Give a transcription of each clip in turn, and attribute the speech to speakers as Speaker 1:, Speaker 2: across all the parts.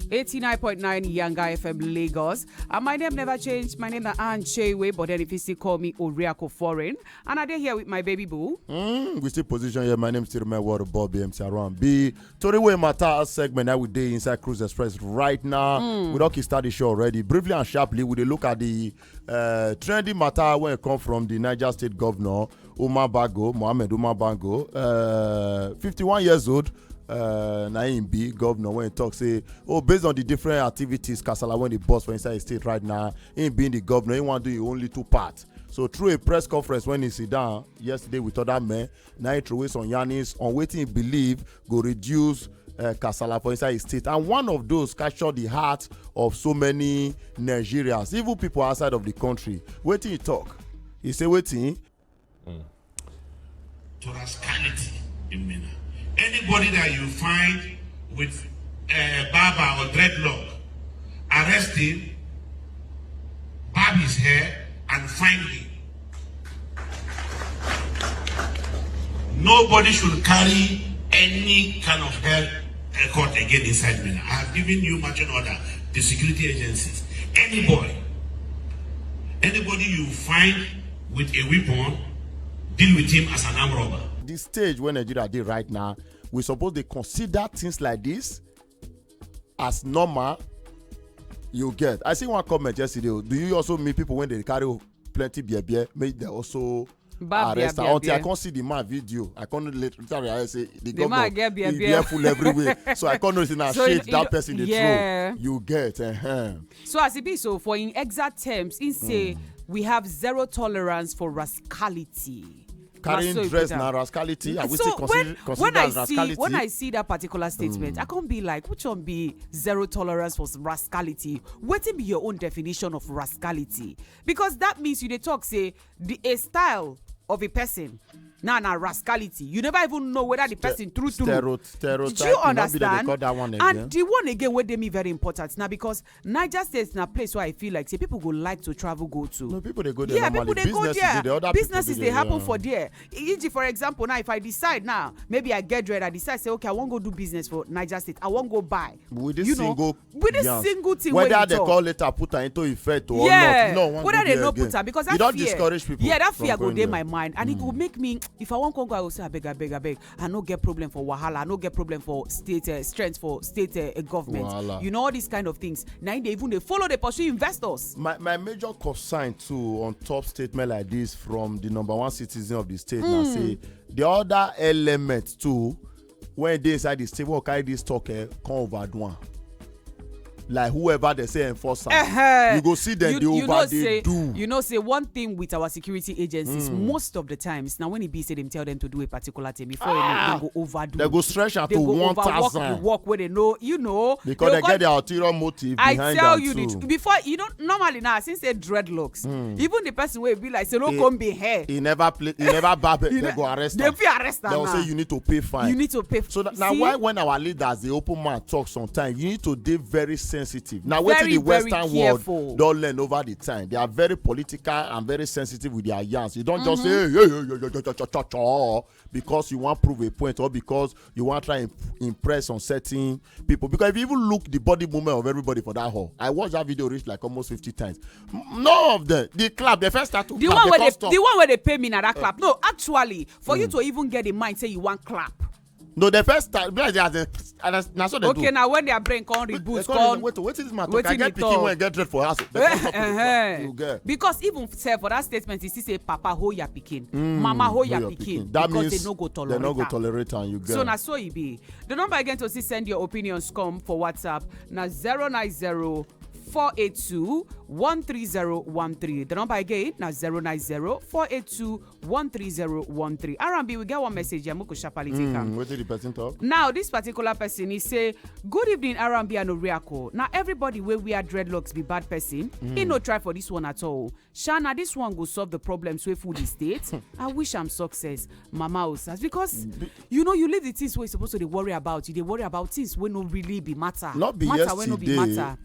Speaker 1: 89.9 Yanga FM Lagos. And my name never changed. My name is Ann Chewe, but then if you still call me Oriako Foreign. And I'm here with my baby boo.
Speaker 2: We still position here. My name is still my water Bob MC around B. Toriwe Mata segment that we day inside Cruise Express right now. We don't start the show already. Briefly and sharply, we look at the trendy matter when it comes from the Niger State Governor Umar Bago, Mohammed Umar Bago, 51 years old. Naim B, governor, when he talks, say, based on the different activities, Kasala, when the boss for inside the state right now, him being the governor, he want to do only two parts. So through a press conference when he sit down yesterday with other men, now he throw away some yarnings on what he believe go reduce Kasala for inside his state. And one of those captured the heart of so many Nigerians, even people outside of the country. Wetin he talk? He say wetin?
Speaker 3: To rascality in Minna. Anybody that you find with barber or dreadlock, arrest him, barb his hair, and find him. Nobody should carry any kind of hair record again inside Minna. I have given you marching order, the security agencies. Anybody you find with a weapon, deal with him as an armed robber.
Speaker 2: This stage where Nigeria did right now, we suppose they consider things like this as normal. You get. I see one comment yesterday. Do you also meet people when they carry plenty beer, make they also arrest? Until I can't see the man video, I can't later say the governor get full everywhere. So I can't notice now shade that person the throw. You get.
Speaker 1: So as it be, so for in exact terms, in say we have zero tolerance for rascality.
Speaker 2: Carrying dress now rascality. I would
Speaker 1: so
Speaker 2: say consider as rascality.
Speaker 1: When I see that particular statement, I can't be like, which one be zero tolerance for rascality? What be your own definition of rascality? Because that means you they talk say a style of a person. Now rascality. You never even know whether the person true.
Speaker 2: Stereotype.
Speaker 1: Do you understand?
Speaker 2: That one
Speaker 1: and the one again where they me very important now because Niger State is a place where I feel like say people go like to travel go to.
Speaker 2: No, people they go there.
Speaker 1: Yeah,
Speaker 2: normally.
Speaker 1: people they go there. Businesses they happen for there. E.g. for example, now if I decide now, maybe I get ready, I decide say okay, I won't go do business for Niger State. I won't go buy.
Speaker 2: With this single thing.
Speaker 1: Whether
Speaker 2: they call it a put into effect or
Speaker 1: not.
Speaker 2: No,
Speaker 1: whether they no put her because that
Speaker 2: don't
Speaker 1: fear.
Speaker 2: Discourage people.
Speaker 1: Yeah, that fear go there my mind and it will make me. If I want to go, I will say, I beg. I no get problem for wahala. I no get problem for state strength for state government. Wahala. You know all these kind of things. Now they follow the pursue investors.
Speaker 2: My major concern too on top statement like this from the number one citizen of the state now say the other element too when they inside the state will carry this talk come overdo one. Like whoever they say enforcer, you go see them they do.
Speaker 1: You know, say one thing with our security agencies, most of the times, now when it be say them tell them to do a particular thing before they go overdo.
Speaker 2: They go stretch out to 1,000.
Speaker 1: Walk where they know,
Speaker 2: because they get their ulterior motive behind
Speaker 1: I tell you
Speaker 2: too.
Speaker 1: before, normally now, since they dreadlocks, even the person will be like, say, no, come be here.
Speaker 2: He never barb it, they go arrest
Speaker 1: them. They arrest them.
Speaker 2: They will say you need to pay fine.
Speaker 1: You need to pay.
Speaker 2: So now why when our leaders, the open man talk sometimes, you need to be very sensitive. Now, wait till the Western world don't learn over the time. They are very political and very sensitive with their yarns. You don't just say because you want to prove a point or because you want to try and impress on certain people. Because if you even look the body movement of everybody for that hall, I watched that video reach like almost 50 times. None of them. The clap, they first start to
Speaker 1: the
Speaker 2: clap.
Speaker 1: The one where they pay me na that clap. No, actually, for you to even get in mind, say you want clap.
Speaker 2: No, the first time, that's what they do.
Speaker 1: Okay, now when their brain can't reboot,
Speaker 2: wait this man talk. I get picking when I get ready for house.
Speaker 1: Because even say for that statement, it still say Papa hold your pikin, Mama hold your pikin.
Speaker 2: That
Speaker 1: because
Speaker 2: means
Speaker 1: they no go tolerate.
Speaker 2: They no go tolerate and you get.
Speaker 1: So now so it be. The number again to see send your opinions come for WhatsApp now 090 482 13013. The number again now 090 482 13013. R&B, we get one message here.
Speaker 2: What did the person talk?
Speaker 1: Now, this particular person, he say, good evening, R&B and Oriako. Now, everybody where we are dreadlocks be bad person. He no try for this one at all. Shana, this one go solve the problems with food state. I wish I'm success, Mama Osas. Because, you know, you leave the things where you're supposed to worry about. You they worry about things when no really be matter.
Speaker 2: Not be
Speaker 1: matter
Speaker 2: yesterday,
Speaker 1: when no be matter.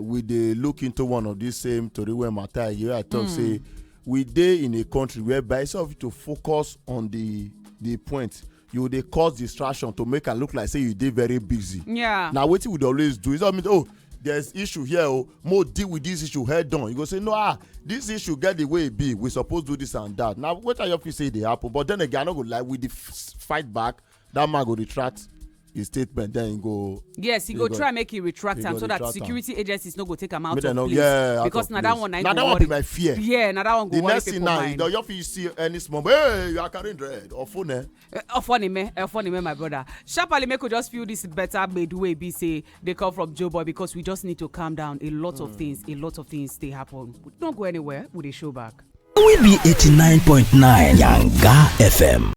Speaker 2: We they look into one of these same Tori when matter here. I talk say, we dey in a country whereby it's of to focus on the point. you dey cause distraction to make am look like say you dey very busy.
Speaker 1: Yeah.
Speaker 2: Na wetin we dey always do. It's not mean there's issue here mo deal with this issue head on. You go say no this issue get the way e be, we suppose do this and that. Now wetin you feel say dey happen, but then again I no go lie, with the fight back, that man go retract his statement, then he go.
Speaker 1: Yes, he go try make it retract am so that security agencies no go take am out of place.
Speaker 2: Yeah,
Speaker 1: because na that one
Speaker 2: na that one be my fear.
Speaker 1: Yeah, na that one go worry people mind.
Speaker 2: The next thing now, you fit see any small, hey, you are carrying dread or phone.
Speaker 1: Funny me, my brother. Sharply make we just feel this better made way be say they come from Joe Boy, because we just need to calm down. A lot of things they happen. Don't go anywhere. We dey show back.
Speaker 4: We be 89.9 Yanga FM.